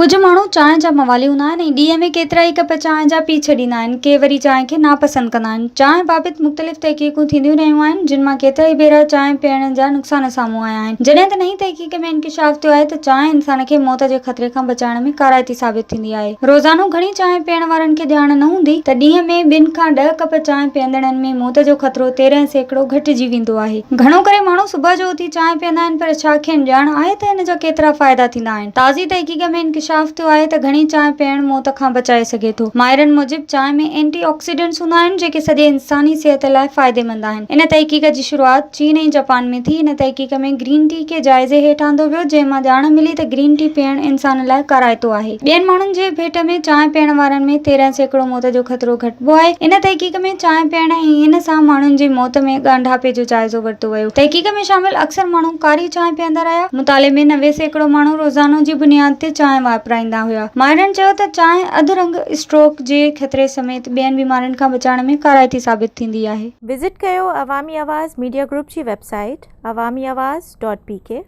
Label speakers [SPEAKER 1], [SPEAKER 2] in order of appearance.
[SPEAKER 1] कुछ माण्हू चांहि जा मवाली हूंदा आहिनि ऐं ॾींहं में केतिरा ई कप चांहि जा पी छॾींदा आहिनि। के वरी चांहि खे नापसंद कंदा आहिनि। चांहि बाबति मुख़्तलिफ़ तहक़ीक़ूं थींदियूं रहियूं आहिनि, जिन मां केतिरा ई भेरा चांहि पीअण जा नुक़सान साम्हूं आया आहिनि। जॾहिं त नईं तहक़ीक़ में इंकिशाफ़ थियो आहे त चांहि इंसान खे मौत जे ख़तरे खां बचाइण में काराइती साबित थींदी आहे। रोज़ानो घणी चांहि पीअण वारनि खे ॼाण न हूंदी त ॾींहं में 2 खां 10 कप चांहि पीअंदड़नि में मौत जो ख़तरो 13% घटिजी वेंदो आहे। घणो करे माण्हू सुबुह जो उथी चांहि पीअंदा आहिनि, पर छा खेनि ॼाण आहे त इन जा केतिरा फ़ाइदा थींदा आहिनि। ताज़ी तहक़ीक़ में इंकिशाफ़ थियो आहे त घणी चांहि पीअण मौत खां बचाए सघे थो। माहिरनि मूजिबि चांहि में एंटीऑक्सीडेंट्स हूंदा आहिनि, जेके सॼे इंसानी सिहत लाइ फ़ाइदेमंद आहिनि। इन तहक़ीक़ जी शुरूआति चीन ऐं जापान में थी। इन तहक़ीक़ में ग्रीन टी खे जाइज़े हेठि आंदो वियो, जंहिं मां ॼाण मिली त ग्रीन टी पीअण इंसान लाइ काराइतो आहे। ॿियनि माण्हुनि जे भेट में चांहि पीअण वारनि में 13% मौत जो ख़तरो घटिबो आहे। इन तहक़ीक़ में चांहि पीअण ऐं इन सां माण्हुनि जी मौत में ॻंढापे जो जाइज़ो वरितो वियो। तहक़ीक़ में शामिल अक्सर माण्हू कारी चांहि पीअंदा रहिया। मुताले में 90% माण्हू रोज़ानो जी बुनियाद ते चांहि वापराईंदा हुआ। माहिरनि चयो त चांहि अधु-रंग स्ट्रोक जे ख़तरे समेत ॿियनि बीमारियुनि खां बचाइण में काराइती साबित थींदी आहे।
[SPEAKER 2] विज़िट कयो अवामी आवाज़ मीडिया ग्रुप जी वेबसाइट awamiawaz.pk